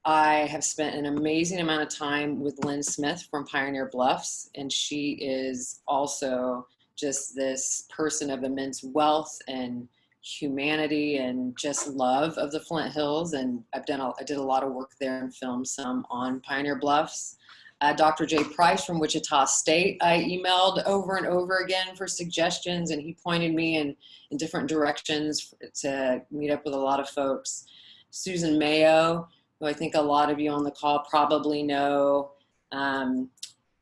I have spent an amazing amount of time with Lynn Smith from Pioneer Bluffs, and she is also just this person of immense wealth and humanity and just love of the Flint Hills. And I did a lot of work there and filmed some on Pioneer Bluffs. Dr. Jay Price from Wichita State, I emailed over and over again for suggestions, and he pointed me in different directions to meet up with a lot of folks. Susan Mayo, who I think a lot of you on the call probably know.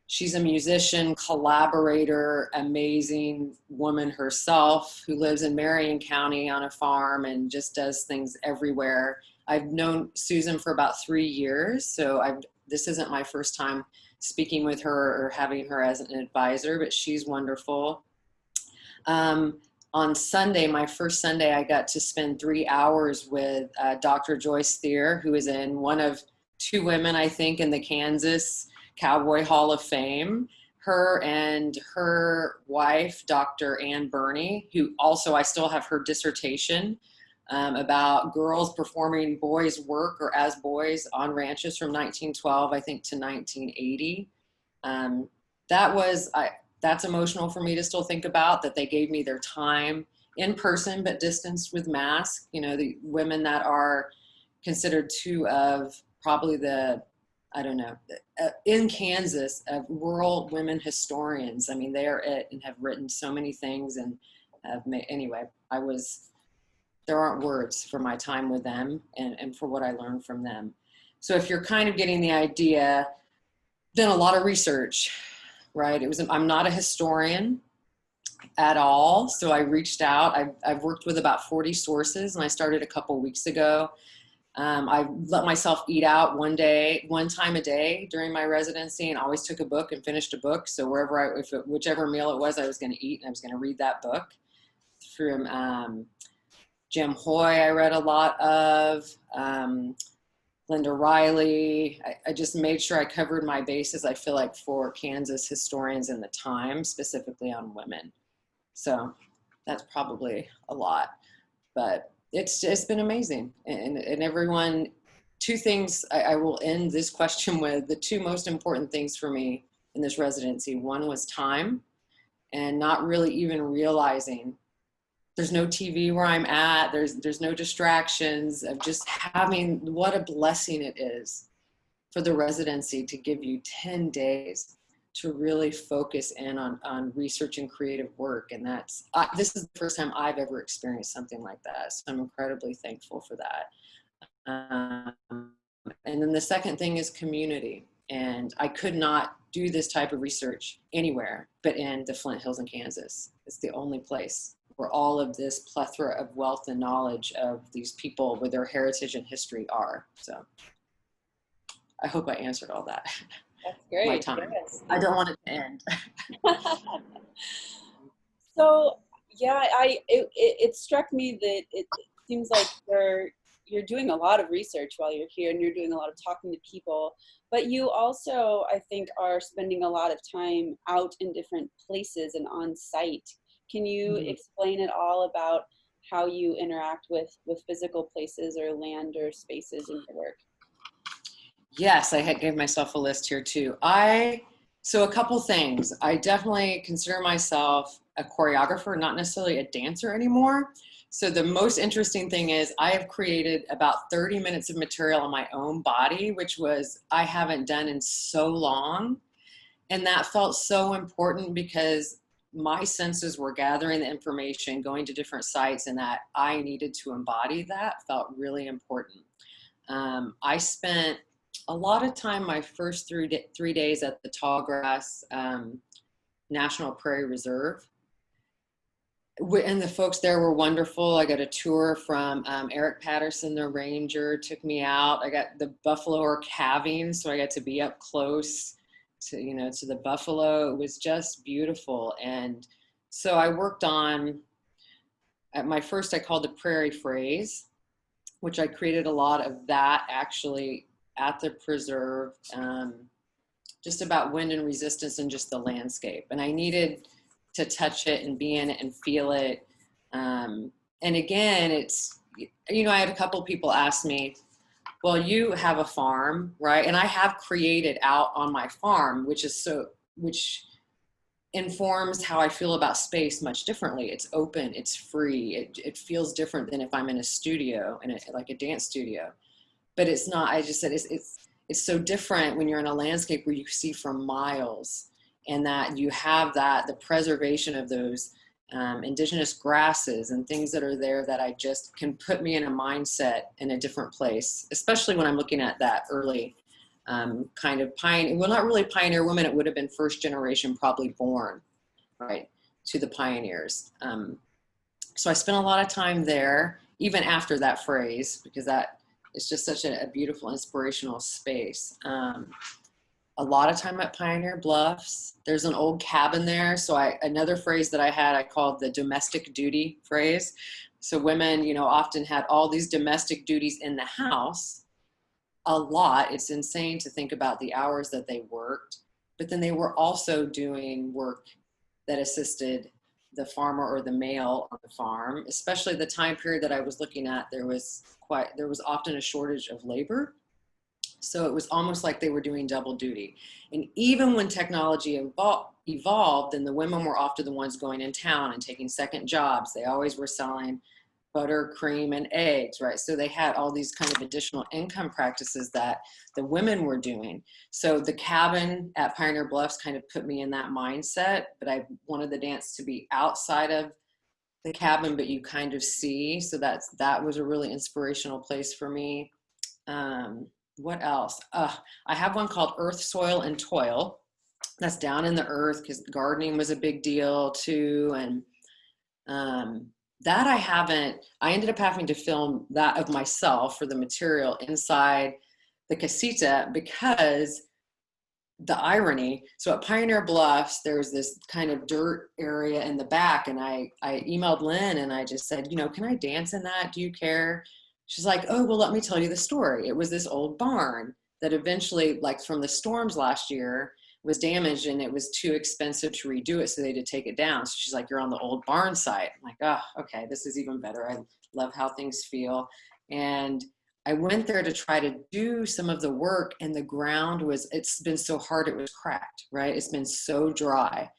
She's a musician, collaborator, amazing woman herself who lives in Marion County on a farm and just does things everywhere. I've known Susan for about 3 years, so this isn't my first time speaking with her or having her as an advisor, but she's wonderful. On Sunday, my first Sunday, I got to spend 3 hours with Dr. Joyce Thier, who is in one of 2 women, I think, in the Kansas Cowboy Hall of Fame. Her and her wife, Dr. Ann Burney, who also I still have her dissertation about girls performing boys' work or as boys on ranches from 1912, I think, to 1980. That's emotional for me to still think about, that they gave me their time in person, but distanced with masks. You know, the women that are considered 2 of probably in Kansas, of rural women historians. I mean, they are it and have written so many things and have made, anyway, there aren't words for my time with them and for what I learned from them. So if you're kind of getting the idea, done a lot of research, right? I'm not a historian at all. So I reached out. I've worked with about 40 sources, and I started a couple weeks ago. I let myself eat out one time a day during my residency, and always took a book and finished a book. So whichever meal it was, I was going to eat, and I was going to read that book. From Jim Hoy, I read a lot of. Linda Riley. I just made sure I covered my bases, I feel like, for Kansas historians in the time, specifically on women. So that's probably a lot, but it's been amazing. And everyone, 2 things I will end this question with. The 2 most important things for me in this residency, one was time, and not really even realizing there's no TV where I'm at. There's no distractions, of just having, what a blessing it is for the residency to give you 10 days to really focus in on research and creative work. And this is the first time I've ever experienced something like that. So I'm incredibly thankful for that. And then the second thing is community. And I could not do this type of research anywhere but in the Flint Hills in Kansas. It's the only place where all of this plethora of wealth and knowledge of these people with their heritage and history are. So I hope I answered all that. That's great. My time. Yes. I don't want it to end. So yeah, it struck me that it seems like you're doing a lot of research while you're here, and you're doing a lot of talking to people, but you also, I think, are spending a lot of time out in different places and on site. Can you explain at all about how you interact with physical places or land or spaces in your work? Yes, I gave myself a list here too. So a couple things. I definitely consider myself a choreographer, not necessarily a dancer anymore. So the most interesting thing is I have created about 30 minutes of material on my own body, which I haven't done in so long. And that felt so important because my senses were gathering the information, going to different sites, and that I needed to embody that felt really important. I spent a lot of time my first 3 days at the Tallgrass National Prairie Reserve. And the folks there were wonderful. I got a tour from Eric Patterson, the ranger, took me out. I got the buffalo are calving, so I got to be up close to the buffalo. It was just beautiful. And so I worked on, at my first I called the prairie phrase, which I created a lot of that actually at the preserve, just about wind and resistance and just the landscape. And I needed to touch it and be in it and feel it. And again, I had a couple people ask me, Well, you have a farm, right? And I have created out on my farm, which informs how I feel about space much differently. It's open, it's free. It feels different than if I'm in a studio, like a dance studio. But it's not, I just said it's so different when you're in a landscape where you see for miles, and that you have that, the preservation of those indigenous grasses and things that are there that I just can put me in a mindset in a different place, especially when I'm looking at that early kind of well, not really pioneer women. It would have been first generation, probably born, right, to the pioneers. So I spent a lot of time there, even after that phrase, because that is just such a beautiful, inspirational space. A lot of time at Pioneer Bluffs. There's an old cabin there. So another phrase that I had, I called the domestic duty phrase. So women, often had all these domestic duties in the house a lot. It's insane to think about the hours that they worked, but then they were also doing work that assisted the farmer or the male on the farm, especially the time period that I was looking at. There was often a shortage of labor. So it was almost like they were doing double duty. And even when technology evolved, and the women were often the ones going in town and taking second jobs, they always were selling butter, cream, and eggs, right? So they had all these kind of additional income practices that the women were doing. So the cabin at Pioneer Bluffs kind of put me in that mindset, but I wanted the dance to be outside of the cabin, but you kind of see. So that was a really inspirational place for me. What else? I have one called Earth, Soil, and Toil. That's down in the earth because gardening was a big deal too. And that I ended up having to film that of myself for the material inside the casita because the irony. So at Pioneer Bluffs, there's this kind of dirt area in the back. And I emailed Lynn and I just said, can I dance in that? Do you care? She's like, oh, well, let me tell you the story. It was this old barn that eventually, like from the storms last year, was damaged and it was too expensive to redo it. So they had to take it down. So she's like, you're on the old barn site. I'm like, oh, okay, this is even better. I love how things feel. And I went there to try to do some of the work, and the ground it's been so hard, it was cracked, right? It's been so dry,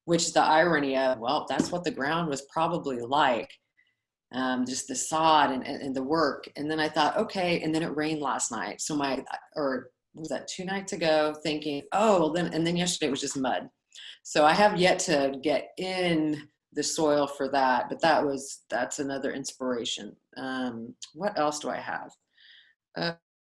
which the irony of, well, that's what the ground was probably like. Just the sod and the work. And then I thought, okay. And then it rained last night. So or was that 2 nights ago, thinking, oh, well then, and then yesterday it was just mud. So I have yet to get in the soil for that, but that's another inspiration. What else do I have?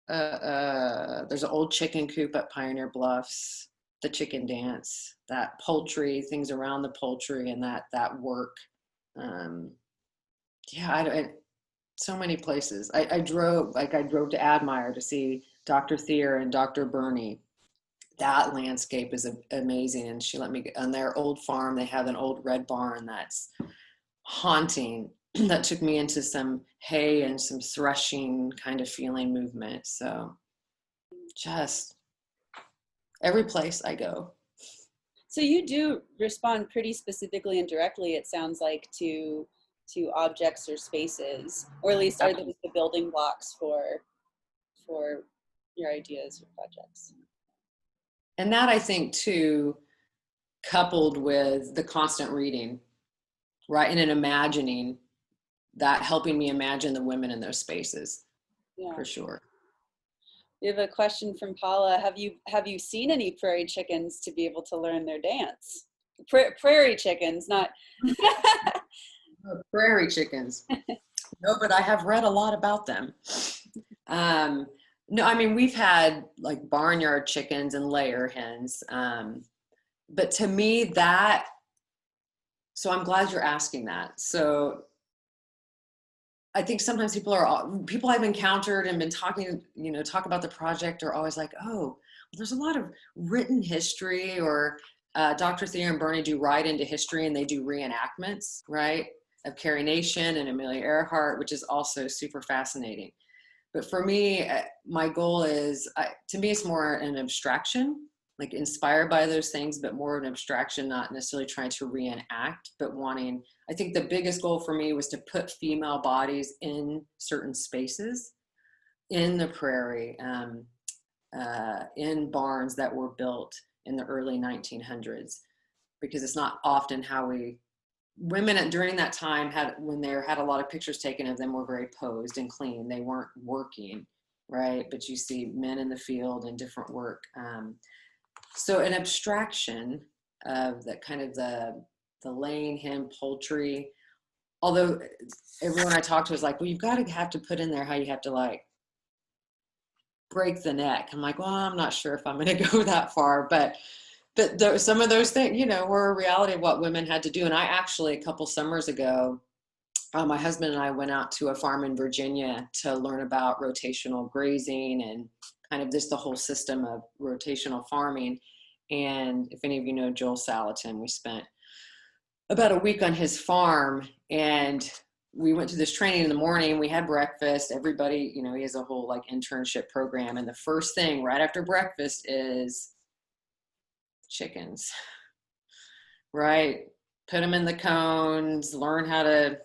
There's an old chicken coop at Pioneer Bluffs, the chicken dance, that poultry, things around the poultry and that work. Yeah, so many places. I drove to Admire to see Dr. Thier and Dr. Burney. That landscape is amazing. And she let me on their old farm. They have an old red barn that's haunting. That took me into some hay and some threshing kind of feeling movement. So just every place I go. So you do respond pretty specifically and directly, it sounds like, to objects or spaces, or at least are those the building blocks for your ideas or projects? And that, I think, too, coupled with the constant reading, right, and an imagining, that helping me imagine the women in those spaces, for sure. We have a question from Paula. Have you seen any prairie chickens to be able to learn their dance? Prairie chickens, not prairie chickens. No, but I have read a lot about them. No, I mean, we've had like barnyard chickens and layer hens. But to me so I'm glad you're asking that. So I think sometimes people I've encountered and been talking, talk about the project are always like, oh, well, there's a lot of written history, or Dr. Thea and Bernie do write into history and they do reenactments, right, of Carrie Nation and Amelia Earhart, which is also super fascinating. But for me, my goal is, to me, it's more an abstraction, like inspired by those things, but more of an abstraction, not necessarily trying to reenact, but wanting, I think the biggest goal for me was to put female bodies in certain spaces in the prairie, in barns that were built in the early 1900s, because it's not often how women during that time when they had a lot of pictures taken of them, were very posed and clean. They weren't working, right? But you see men in the field and different work. So an abstraction of that kind of the laying hen poultry, although everyone I talked to was like, well, you've got to have to put in there how you have to like break the neck. I'm like, well, I'm not sure if I'm going to go that far, but some of those things, you know, were a reality of what women had to do. And I actually, a couple summers ago, my husband and I went out to a farm in Virginia to learn about rotational grazing and kind of just the whole system of rotational farming. And if any of you know Joel Salatin, we spent about a week on his farm, and we went to this training in the morning. We had breakfast. Everybody, you know, he has a whole like internship program. And the first thing right after breakfast is chickens, right? Put them in the cones, learn how to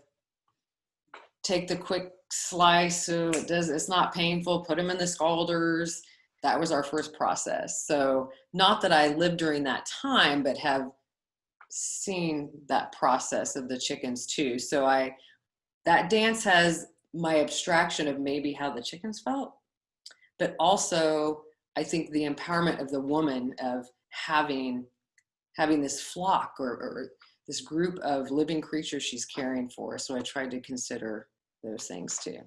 take the quick slice so it's not painful, put them in the scalders. That was our first process. So not that I lived during that time, but have seen that process of the chickens too. So that dance has my abstraction of maybe how the chickens felt, but also I think the empowerment of the woman of having this flock or this group of living creatures she's caring for. So I tried to consider those things too.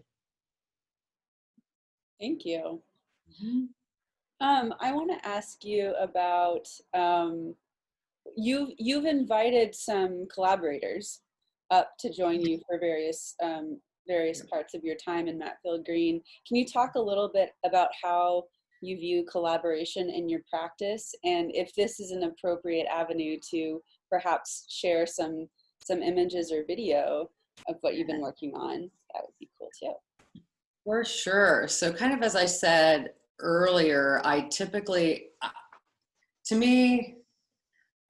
Thank you. Mm-hmm. I want to ask you about you've invited some collaborators up to join you for various parts of your time in Matfield Green. Can you talk a little bit about how you view collaboration in your practice, and if this is an appropriate avenue to perhaps share some images or video of what you've been working on? That would be cool too. For sure. So kind of as I said earlier, to me,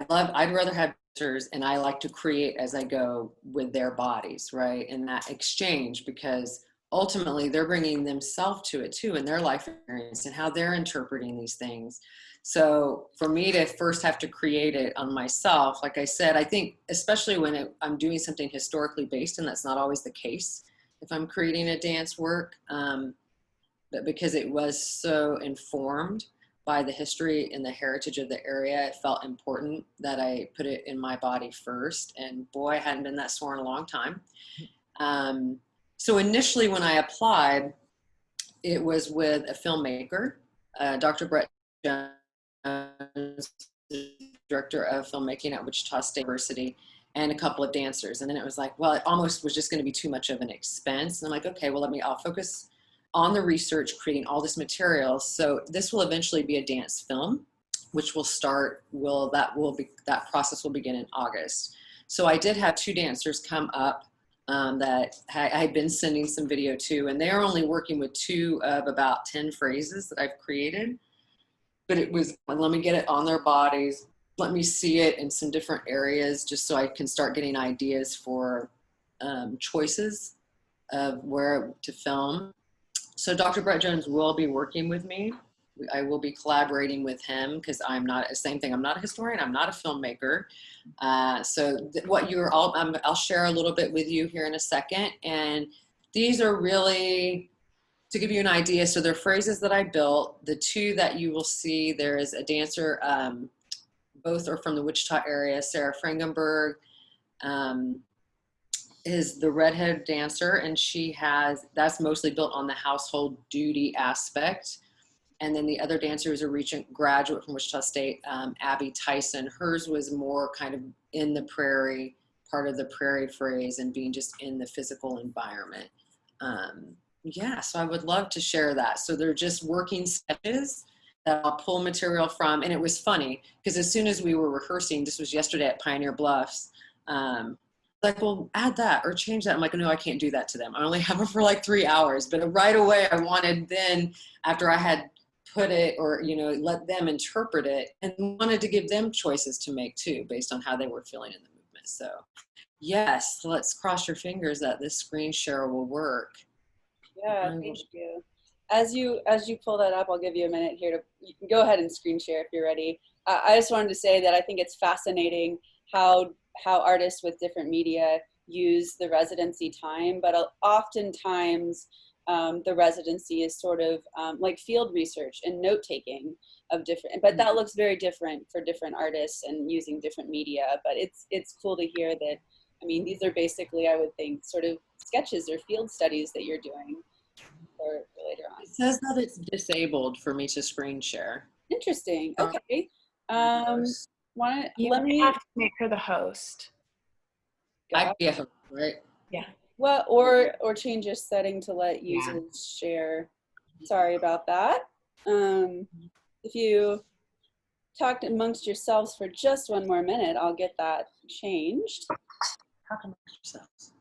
I'd rather have dancers, and I like to create as I go with their bodies, right? And that exchange, because ultimately they're bringing themselves to it too, and their life experience and how they're interpreting these things. So for me to first have to create it on myself, like I said, I think especially when I'm doing something historically based, and that's not always the case if I'm creating a dance work, but because it was so informed by the history and the heritage of the area, it felt important that I put it in my body first. And boy, I hadn't been that sore in a long time. So initially when I applied, it was with a filmmaker, Dr. Brett Jones, director of filmmaking at Wichita State University, and a couple of dancers. And then it was like, well, it almost was just going to be too much of an expense. And I'm like, okay, well, I'll focus on the research, creating all this material. So this will eventually be a dance film, which that process will begin in August. So I did have two dancers come up that I had been sending some video to, and they're only working with 2 of about 10 phrases that I've created. But it was, let me get it on their bodies, let me see it in some different areas, just so I can start getting ideas for choices of where to film. So Dr. Brett Jones will be working with me. I will be collaborating with him because I'm not a historian, I'm not a filmmaker. I'll share a little bit with you here in a second. And these are really, to give you an idea, so they're phrases that I built. The 2 that you will see, there is a dancer, both are from the Wichita area, Sarah Frankenberg, is the redhead dancer, and that's mostly built on the household duty aspect. And then the other dancer is a recent graduate from Wichita State, Abby Tyson. Hers was more kind of in the prairie, part of the prairie phrase, and being just in the physical environment. So I would love to share that. So they're just working sketches that I'll pull material from. And it was funny because as soon as we were rehearsing, this was yesterday at Pioneer Bluffs, like, well, add that or change that. I'm like, no, I can't do that to them. I only have them for like 3 hours. But right away, I wanted then, after I had put it or, let them interpret it, and wanted to give them choices to make too, based on how they were feeling in the movement. So yes, let's cross your fingers that this screen share will work. Yeah, thank you. as you pull that up, I'll give you a minute here to, you can go ahead and screen share if you're ready. I just wanted to say that I think it's fascinating how artists with different media use the residency time, but oftentimes the residency is sort of like field research and note taking of different, but that looks very different for different artists and using different media. But it's cool to hear that. I mean, these are basically, I would think, sort of sketches or field studies that you're doing for later on. It says that it's disabled for me to screen share. Interesting. Okay. Host. Let me have to make her the host. I yeah, right. Yeah. Well, or change a setting to let users share. Sorry about that. If you talk amongst yourselves for just one more minute, I'll get that changed. Talk amongst yourselves.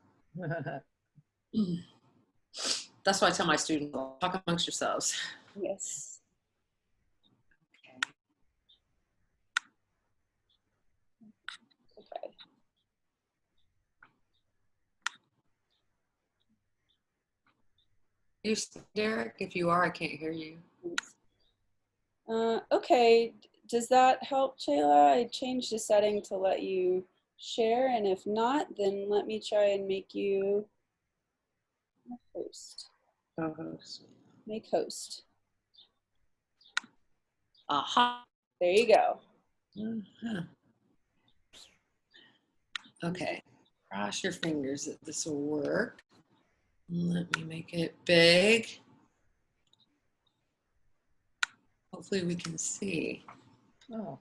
That's why I tell my students, talk amongst yourselves. Yes. Okay. You, Derek? If you are, I can't hear you. Okay. Does that help, Cheyla? I changed the setting to let you share, and if not, then let me try and make you a host. Co-host. Make host. Aha. There you go. Okay. Cross your fingers that this will work. Let me make it big. Hopefully we can see. Oh.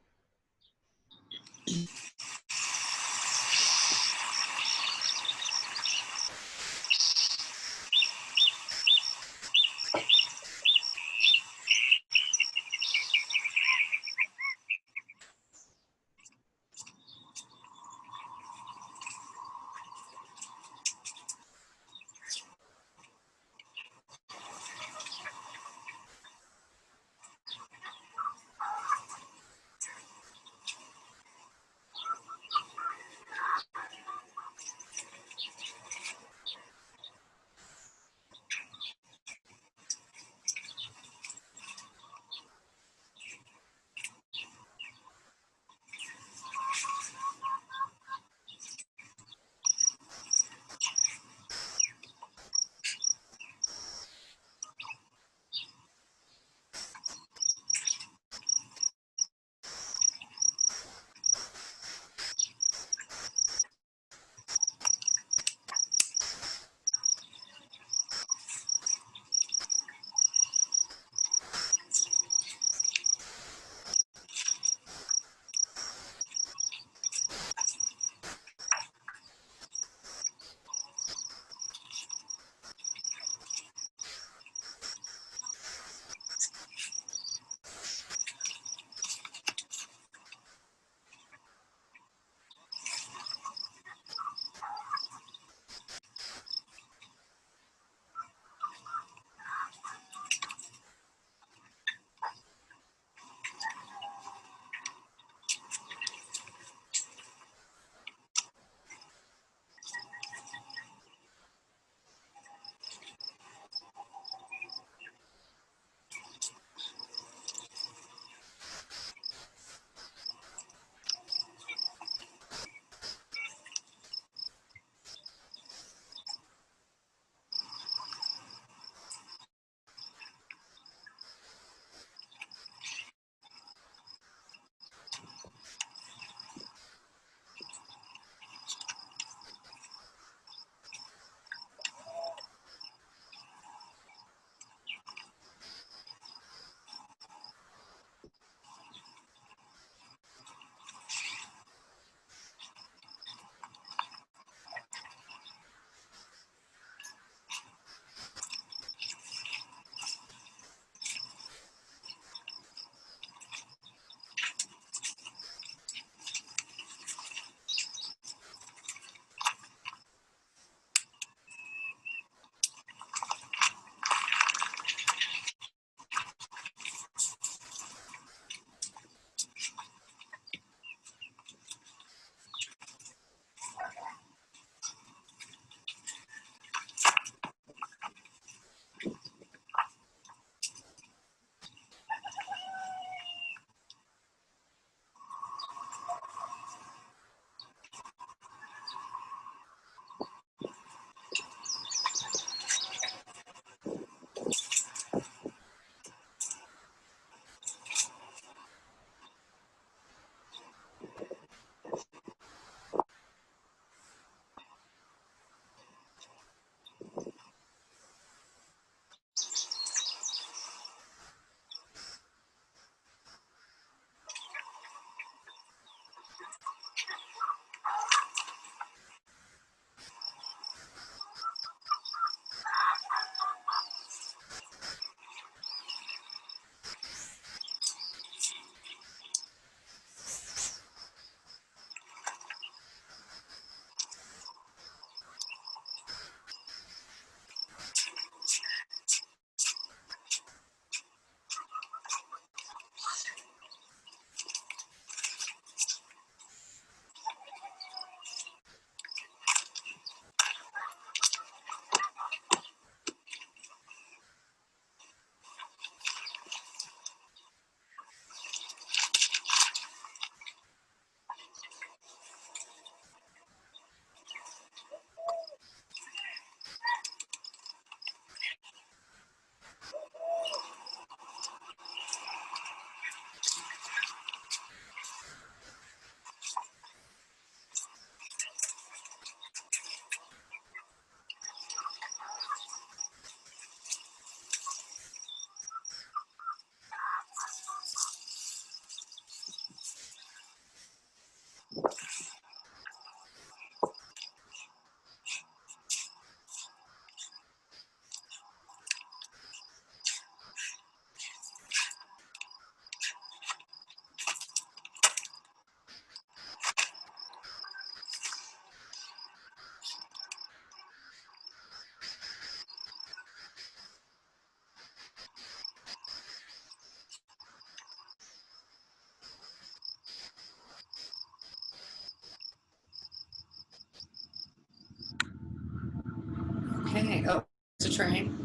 train.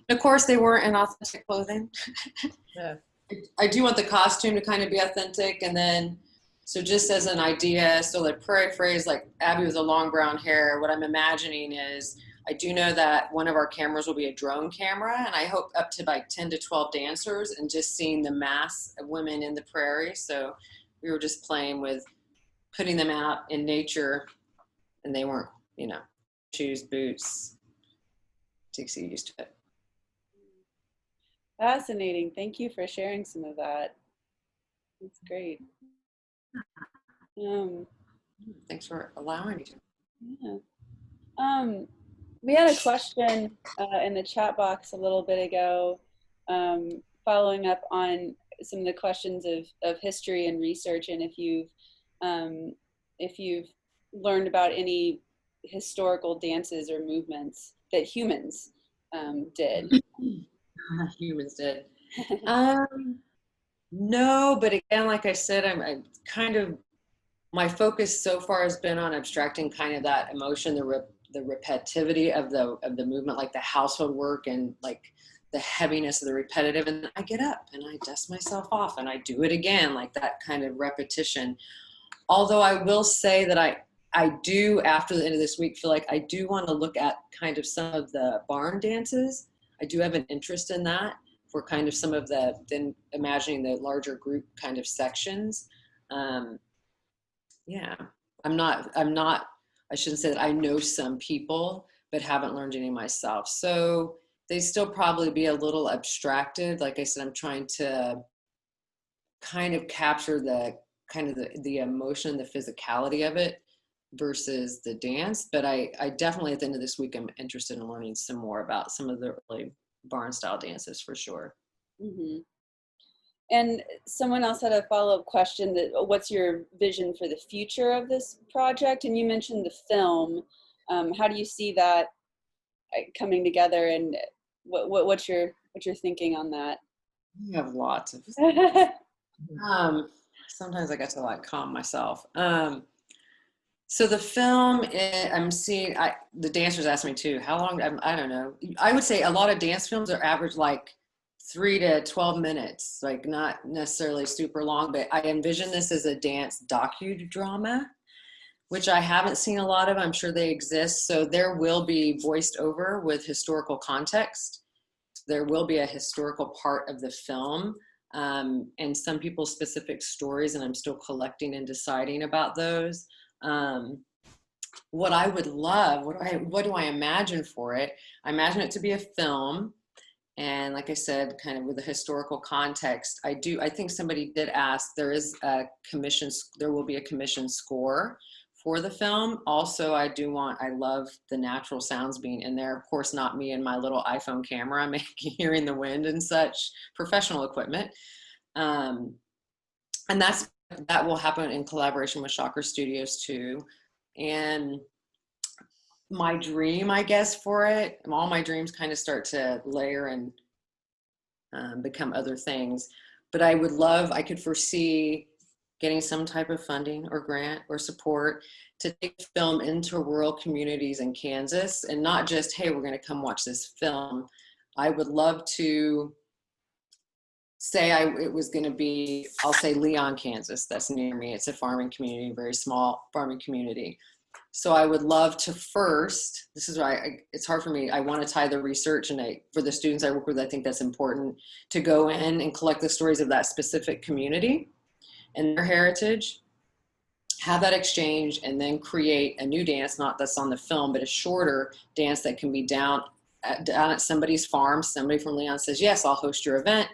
Of course, they weren't in authentic clothing. Yeah. I do want the costume to kind of be authentic, and then, so just as an idea, so like prairie phrase, like Abby with the long brown hair, what I'm imagining is, I do know that one of our cameras will be a drone camera, and I hope up to like 10 to 12 dancers, and just seeing the mass of women in the prairie. So we were just playing with putting them out in nature, and they weren't, you know, shoes, boots, to get used to it. Fascinating. Thank you for sharing some of that. That's great. Thanks for allowing me to. Yeah. We had a question in the chat box a little bit ago, following up on some of the questions of history and research, and if you've learned about any historical dances or movements that humans did. Humans did. No, but again, like I said, I'm kind of, my focus so far has been on abstracting kind of that emotion, the repetitivity of the movement, like the household work and like the heaviness of the repetitive. And I get up and I dust myself off and I do it again, like that kind of repetition. Although I will say that I do, after the end of this week, feel like I do want to look at kind of some of the barn dances. I do have an interest in that for kind of some of the, then imagining the larger group kind of sections. Yeah, I'm not, I shouldn't say that I know some people, but haven't learned any myself. So they still probably be a little abstracted. Like I said, I'm trying to kind of capture the kind of the emotion, the physicality of it versus the dance. But I definitely at the end of this week, I'm interested in learning some more about some of the early barn style dances for sure. Mm-hmm. And someone else had a follow-up question that what's your vision for the future of this project? And you mentioned the film. How do you see that coming together, and what's your thinking on that? You have lots of sometimes I get to like calm myself. So the film, I'm seeing, the dancers asked me too, how long, I don't know. I would say a lot of dance films are average like 3 to 12 minutes, like not necessarily super long, but I envision this as a dance docudrama, which I haven't seen a lot of. I'm sure they exist. So there will be voiced over with historical context. There will be a historical part of the film, and some people's specific stories, and I'm still collecting and deciding about those. What I would love, what do I imagine for it? I imagine it to be a film. And like I said, kind of with a historical context, I think somebody did ask, there will be a commission score for the film. Also, I love the natural sounds being in there. Of course, not me and my little iPhone camera, making hearing the wind and such, professional equipment. And that will happen in collaboration with Shocker Studios too. And my dream, I guess, for it, all my dreams kind of start to layer and become other things. But I could foresee getting some type of funding or grant or support to take film into rural communities in Kansas, and not just, hey, we're going to come watch this film. I would love to say it was going to be, I'll say Leon, Kansas. That's near me. It's a farming community, very small farming community. So I would love to first, this is why it's hard for me. I want to tie the research, and for the students I work with, I think that's important to go in and collect the stories of that specific community and their heritage, have that exchange, and then create a new dance, not that's on the film, but a shorter dance that can be down at somebody's farm. Somebody from Leon says, yes, I'll host your event.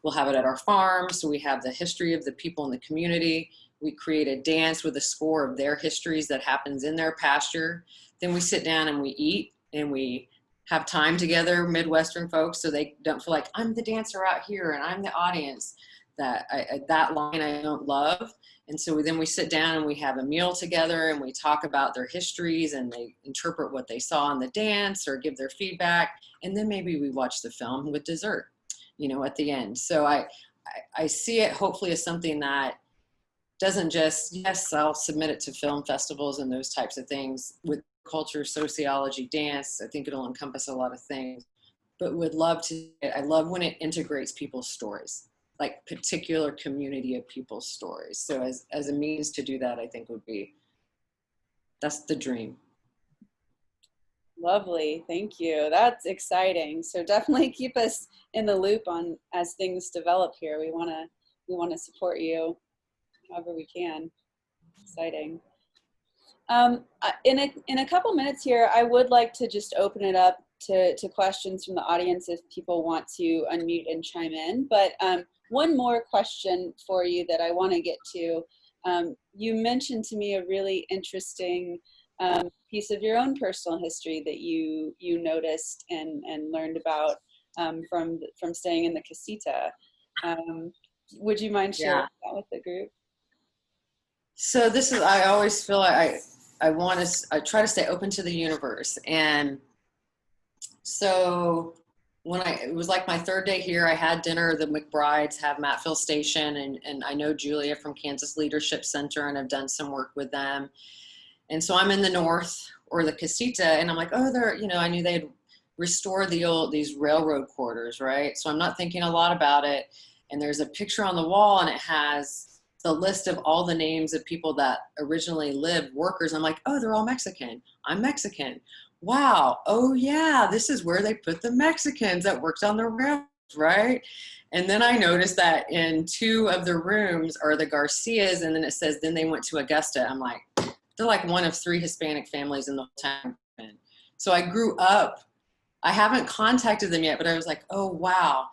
We'll have it at our farm. So we have the history of the people in the community. We create a dance with a score of their histories that happens in their pasture. Then we sit down and we eat and we have time together, Midwestern folks, so they don't feel like I'm the dancer out here and I'm the audience. That line I don't love. And so then we sit down and we have a meal together and we talk about their histories, and they interpret what they saw in the dance or give their feedback. And then maybe we watch the film with dessert, at the end. So I see it hopefully as something that doesn't just, yes, I'll submit it to film festivals and those types of things with culture, sociology, dance. I think it'll encompass a lot of things, but would love to, I love when it integrates people's stories, like particular community of people's stories. So as a means to do that, I think that's the dream. Lovely, thank you. That's exciting. So definitely keep us in the loop on as things develop here. We want to support you however we can. Exciting. In a couple minutes here, I would like to just open it up to questions from the audience if people want to unmute and chime in. But one more question for you that I want to get to. You mentioned to me a really interesting piece of your own personal history that you noticed and learned about from staying in the casita. Would you mind sharing that with the group? So this is, I always feel like I try to stay open to the universe. And so it was like my third day here, I had dinner. The McBrides have Mattville Station, and I know Julia from Kansas Leadership Center, and I've done some work with them. And so I'm in the north, or the casita, and I'm like, oh, I knew they'd restored these railroad quarters, right? So I'm not thinking a lot about it. And there's a picture on the wall, and it has the list of all the names of people that originally lived, workers. I'm like, oh, they're all Mexican. I'm Mexican. Wow. Oh yeah, this is where they put the Mexicans that worked on the railroads, right? And then I noticed that in 2 of the rooms are the Garcias, and then it says, then they went to Augusta. I'm like, they're like one of 3 Hispanic families in the town. So I grew up, I haven't contacted them yet, but I was like, oh wow.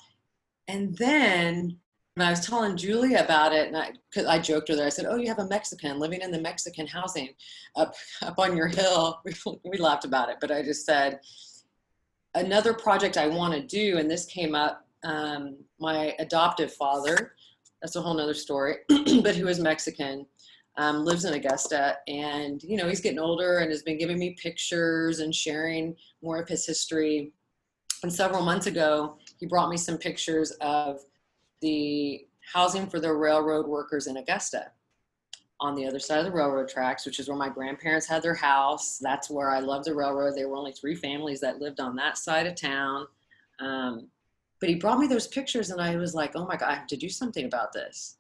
And then when I was telling Julia about it, and cause I joked with her, I said, oh, you have a Mexican living in the Mexican housing up on your hill. We laughed about it, but I just said, another project I want to do, and this came up, my adoptive father, that's a whole nother story, but who is Mexican, lives in Augusta, and he's getting older and has been giving me pictures and sharing more of his history. And several months ago, he brought me some pictures of the housing for the railroad workers in Augusta on the other side of the railroad tracks, which is where my grandparents had their house. That's where I loved the railroad. There were only 3 families that lived on that side of town. But he brought me those pictures, and I was like, oh my God, I have to do something about this.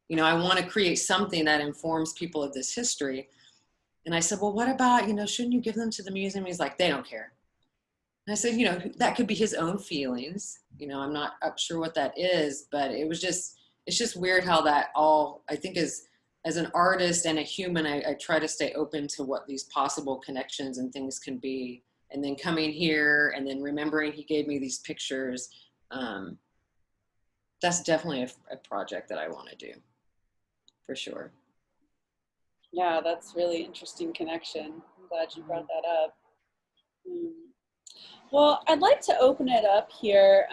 I want to create something that informs people of this history. And I said, well, what about, shouldn't you give them to the museum? He's like, they don't care. And I said, that could be his own feelings. I'm not sure what that is, but it's just weird how that all, I think as an artist and a human, I try to stay open to what these possible connections and things can be. And then coming here and then remembering he gave me these pictures, that's definitely a project that I want to do, for sure. Yeah, that's really interesting connection. I'm glad you brought that up. Well, I'd like to open it up here.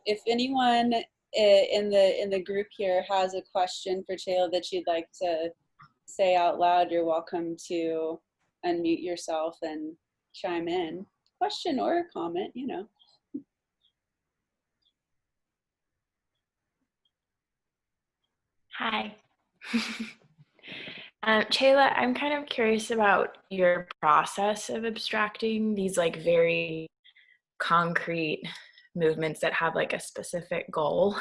If anyone in the group here has a question for Cheyla that you'd like to say out loud, you're welcome to unmute yourself and chime in. Question or a comment, Hi. Cheyla, I'm kind of curious about your process of abstracting these very concrete movements that have a specific goal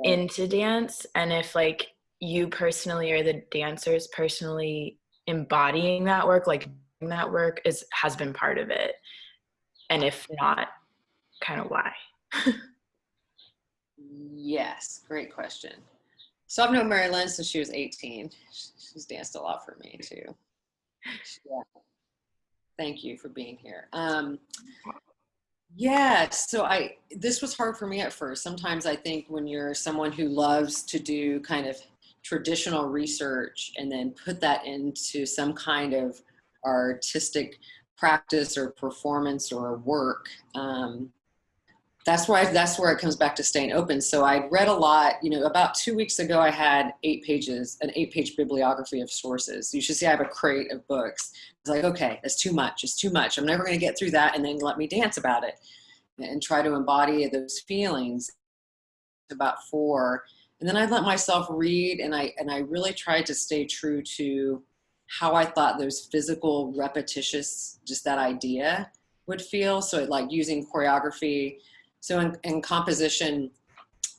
into dance, and if you personally or the dancers personally embodying that work, that work has been part of it, and if not, kind of why? Yes, great question. So I've known Mary Lynn since she was 18. She's danced a lot for me too. Yeah. Thank you for being here. Yeah, so this was hard for me at first. Sometimes I think when you're someone who loves to do kind of traditional research and then put that into some kind of artistic practice or performance or work, that's where it comes back to staying open. So I read a lot. About 2 weeks ago, I had an 8-page bibliography of sources. You should see I have a crate of books. I was like, okay, that's too much. It's too much. I'm never going to get through that. And then let me dance about it and try to embody those feelings. About 4. And then I let myself read, and I really tried to stay true to how I thought those physical repetitious, just that idea would feel. So like using choreography. So in composition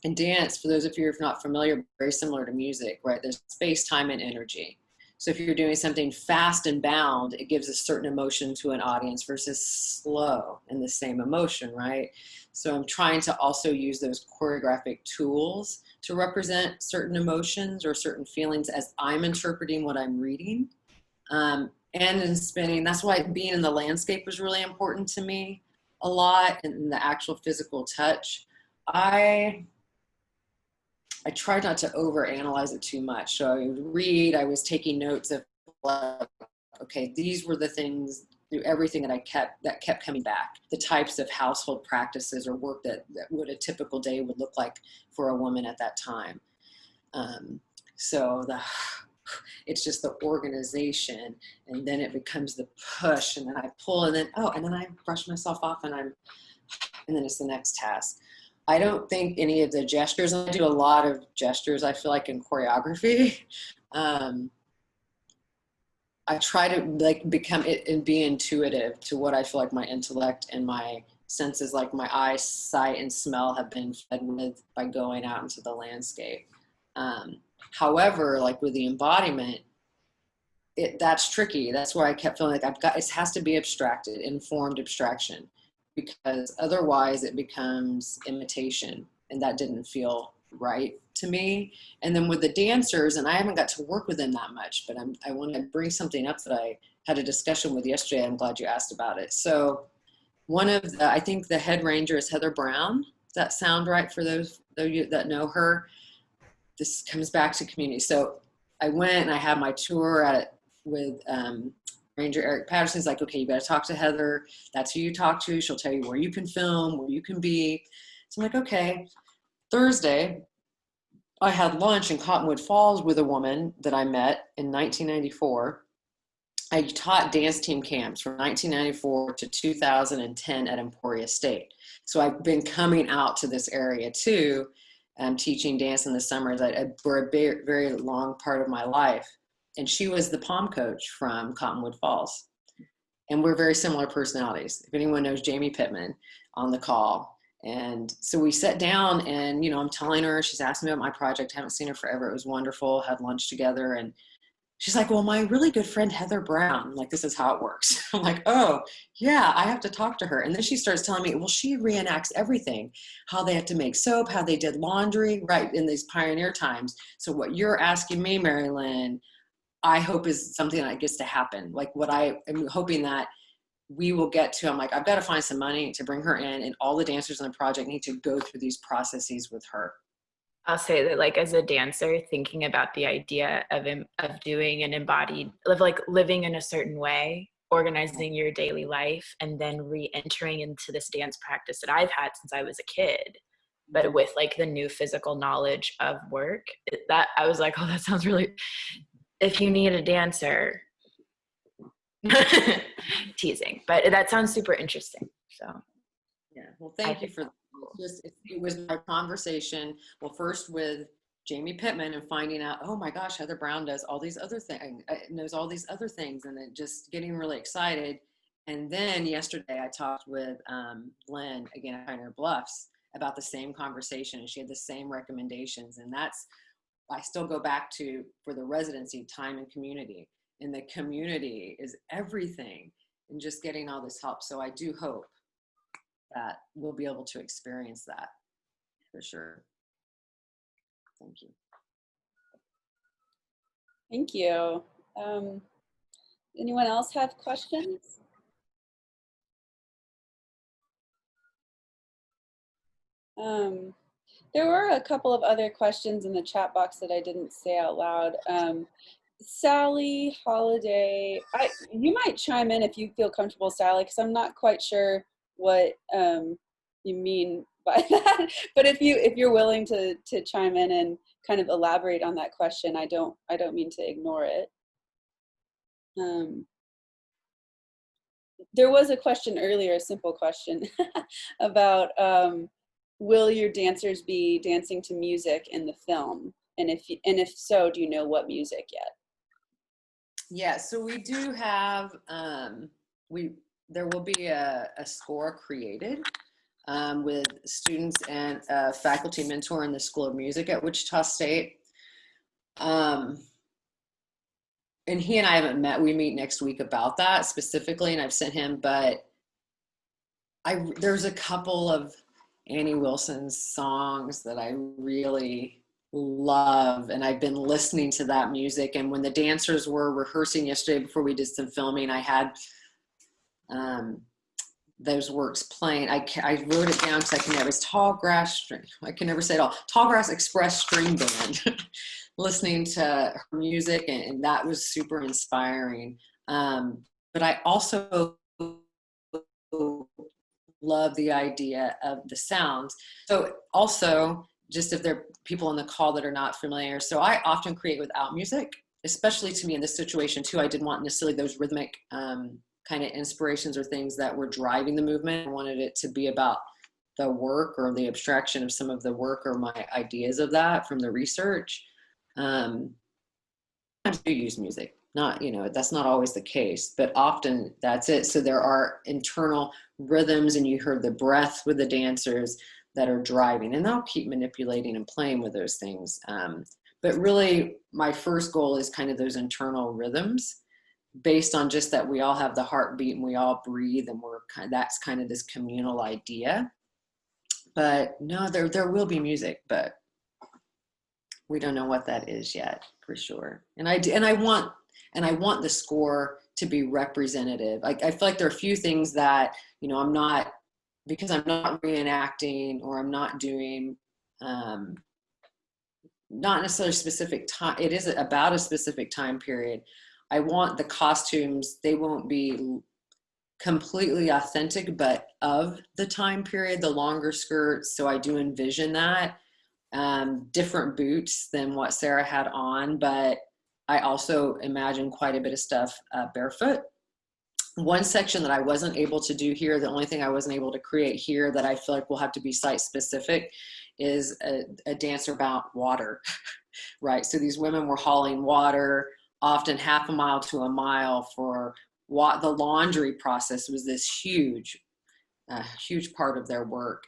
and dance, for those of you who are not familiar, very similar to music, right? There's space, time, and energy. So if you're doing something fast and bound, it gives a certain emotion to an audience versus slow and the same emotion, right? So I'm trying to also use those choreographic tools to represent certain emotions or certain feelings as I'm interpreting what I'm reading. And in spinning, that's why being in the landscape was really important to me a lot, and the actual physical touch. I tried not to overanalyze it too much. So I would read, I was taking notes of, like, okay, these were the things through everything that kept coming back. The types of household practices or work that what a typical day would look like for a woman at that time. So it's just the organization, and then it becomes the push, and then I pull, and then I brush myself off, and then it's the next task. I don't think any of the gestures, and I do a lot of gestures, I feel like, in choreography. I try to like become it and be intuitive to what I feel like my intellect and my senses, like my eye, sight, and smell, have been fed with by going out into the landscape. However, like with the embodiment, that's tricky. That's where I kept feeling like it has to be abstracted, informed abstraction, because otherwise it becomes imitation, and that didn't feel right to me. And then with the dancers, and I haven't got to work with them that much, but I want to bring something up that I had a discussion with yesterday. I'm glad you asked about it. So I think the head ranger is Heather Brown. Does that sound right for those of you that know her? This comes back to community. So I went and I had my tour with Ranger Eric Patterson's like, okay, you got to talk to Heather. That's who you talk to. She'll tell you where you can film, where you can be. So I'm like, okay. Thursday, I had lunch in Cottonwood Falls with a woman that I met in 1994. I taught dance team camps from 1994 to 2010 at Emporia State. So I've been coming out to this area too, teaching dance in the summers for a very, very long part of my life. And she was the pom coach from Cottonwood Falls. And we're very similar personalities. If anyone knows Jamie Pittman on the call. And so we sat down and, I'm telling her, she's asking me about my project. I haven't seen her forever. It was wonderful. Had lunch together. And she's like, well, my really good friend, Heather Brown, like, this is how it works. I'm like, oh, yeah, I have to talk to her. And then she starts telling me, well, she reenacts everything, how they have to make soap, how they did laundry, right, in these pioneer times. So what you're asking me, Mary Lynn, I hope is something that gets to happen. Like what I am hoping that we will get to. I'm like, I've got to find some money to bring her in, and all the dancers in the project need to go through these processes with her. I'll say that, like, as a dancer, thinking about the idea of doing an embodied, of like living in a certain way, organizing your daily life, and then re-entering into this dance practice that I've had since I was a kid, but with like the new physical knowledge of work, that I was like, oh, that sounds really, if you need a dancer, teasing, but that sounds super interesting. So yeah, well, thank you for that. It was my conversation, well, first with Jamie Pittman, and finding out, oh my gosh, Heather Brown does all these other things, knows all these other things, and then just getting really excited. And then yesterday I talked with Lynn again at Pioneer Bluffs about the same conversation, and she had the same recommendations. And I still go back to, for the residency, time and community. And the community is everything, and just getting all this help. So I do hope that we'll be able to experience that for sure. Thank you. Thank you. Anyone else have questions? There were a couple of other questions in the chat box that I didn't say out loud. Sally Holiday, you might chime in if you feel comfortable, Sally, because I'm not quite sure what you mean by that. But if you're willing to chime in and kind of elaborate on that question, I don't mean to ignore it. There was a question earlier, a simple question about will your dancers be dancing to music in the film? And if so, do you know what music yet? Yeah, so we do have, there will be a score created with students and a faculty mentor in the School of Music at Wichita State. And he and I haven't met. We meet next week about that specifically, and I've sent him, but there's a couple of Annie Wilson's songs that I really love, and I've been listening to that music. And when the dancers were rehearsing yesterday before we did some filming, I had those works playing. I wrote it down because I can never. It's Tallgrass String. I can never say it all. Tallgrass Express String Band. Listening to her music, and that was super inspiring. But I also love the idea of the sounds. So also, just if there are people on the call that are not familiar, so I often create without music, especially to me in this situation too. I didn't want necessarily those rhythmic kind of inspirations or things that were driving the movement. I wanted it to be about the work or the abstraction of some of the work or my ideas of that from the research. I do use music, not, that's not always the case, but often that's it. So there are internal rhythms, and you heard the breath with the dancers that are driving, and they'll keep manipulating and playing with those things. But really my first goal is kind of those internal rhythms based on just that we all have the heartbeat and we all breathe, and that's kind of this communal idea. But no, there will be music, but we don't know what that is yet for sure. And I want the score to be representative. I feel like there are a few things that, I'm not reenacting, or I'm not doing, not necessarily specific time. It is about a specific time period. I want the costumes, they won't be completely authentic, but of the time period, the longer skirts. So I do envision that. Different boots than what Sarah had on, but I also imagine quite a bit of stuff barefoot. One section that I wasn't able to do here, the only thing I wasn't able to create here that I feel like will have to be site specific, is a dance about water, right? So these women were hauling water, often half a mile to a mile for the laundry process was this huge part of their work.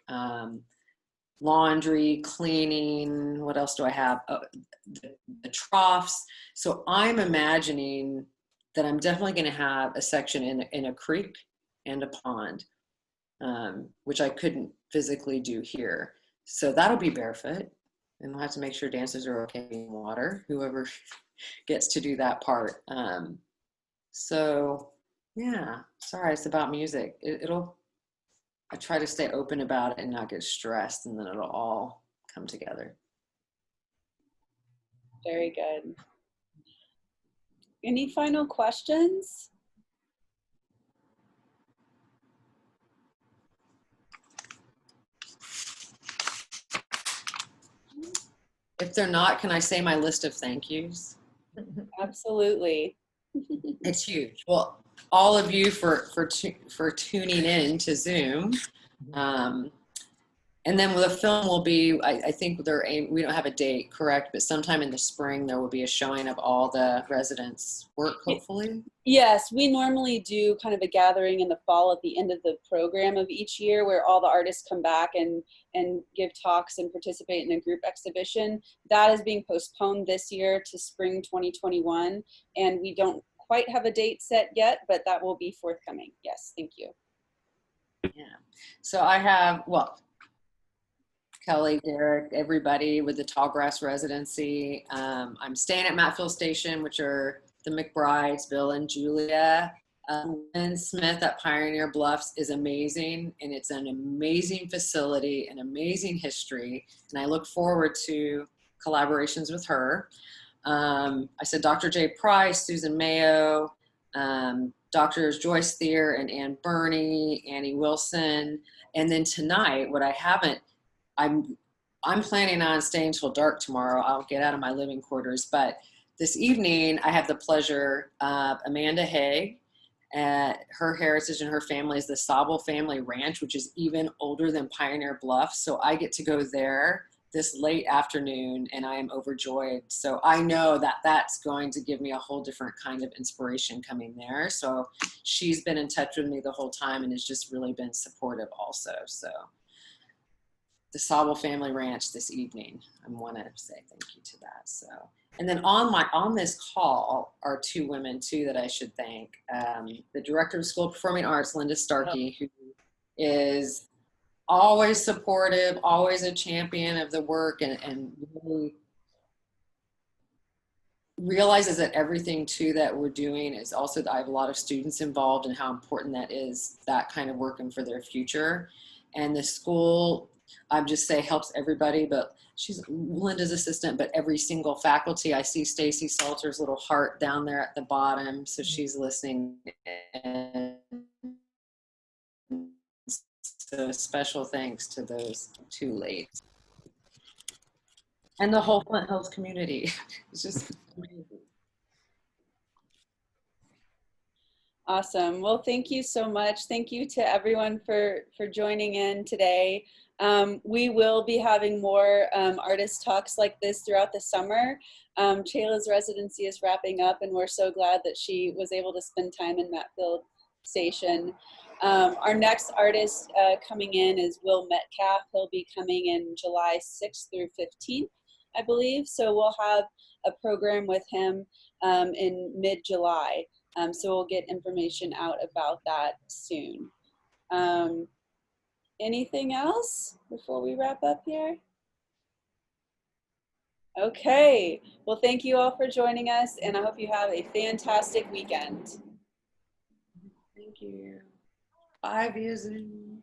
Laundry, cleaning, what else do I have? The troughs. So I'm imagining that I'm definitely going to have a section in a creek and a pond, which I couldn't physically do here. So that'll be barefoot, and we'll have to make sure dancers are okay in water, whoever gets to do that part. So yeah, sorry, it's about music. I try to stay open about it and not get stressed, and then it'll all come together. Very good. Any final questions? If they're not, can I say my list of thank yous? Absolutely. It's huge. Well, all of you for tuning in to Zoom. And then the film will be, I think we don't have a date, correct? But sometime in the spring, there will be a showing of all the residents' work, hopefully. Yes, we normally do kind of a gathering in the fall at the end of the program of each year, where all the artists come back and give talks and participate in a group exhibition. That is being postponed this year to spring 2021. And we don't quite have a date set yet, but that will be forthcoming. Yes, thank you. Yeah. So I have, Kelly, Derek, everybody with the Tallgrass residency. I'm staying at Matfield Station, which are the McBrides, Bill and Julia. Lynn Smith at Pioneer Bluffs is amazing, and it's an amazing facility, an amazing history, and I look forward to collaborations with her. I said Dr. J. Price, Susan Mayo, Doctors Joyce Thier and Ann Burney, Annie Wilson, and then tonight, what I haven't, I'm planning on staying till dark tomorrow. I'll get out of my living quarters, but this evening I have the pleasure of Amanda Haig. Her heritage and her family is the Sobel family ranch, which is even older than Pioneer Bluff. So I get to go there this late afternoon, and I am overjoyed. So I know that that's going to give me a whole different kind of inspiration coming there. So she's been in touch with me the whole time and has just really been supportive also. So the Sawble Family Ranch this evening, I want to say thank you to that. So, and then on this call are two women too that I should thank. The director of School of Performing Arts, Linda Starkey, who is always supportive, always a champion of the work, and really realizes that everything too that we're doing is also, I have a lot of students involved and how important that is, that kind of working for their future. And the school, I just say, helps everybody, but she's Linda's assistant, but every single faculty. I see Stacy Salter's little heart down there at the bottom, so she's listening. And so special thanks to those two ladies. And the whole Flint Hills community. It's just amazing. Awesome. Well, thank you so much. Thank you to everyone for joining in today. We will be having more artist talks like this throughout the summer. Cheyla's residency is wrapping up, and we're so glad that she was able to spend time in Matfield Station. Our next artist coming in is Will Metcalf. He'll be coming in July 6th through 15th, I believe. So we'll have a program with him in mid-July. So we'll get information out about that soon. Anything else before we wrap up here? Okay, well, thank you all for joining us, and I hope you have a fantastic weekend. Thank you. 5 years in.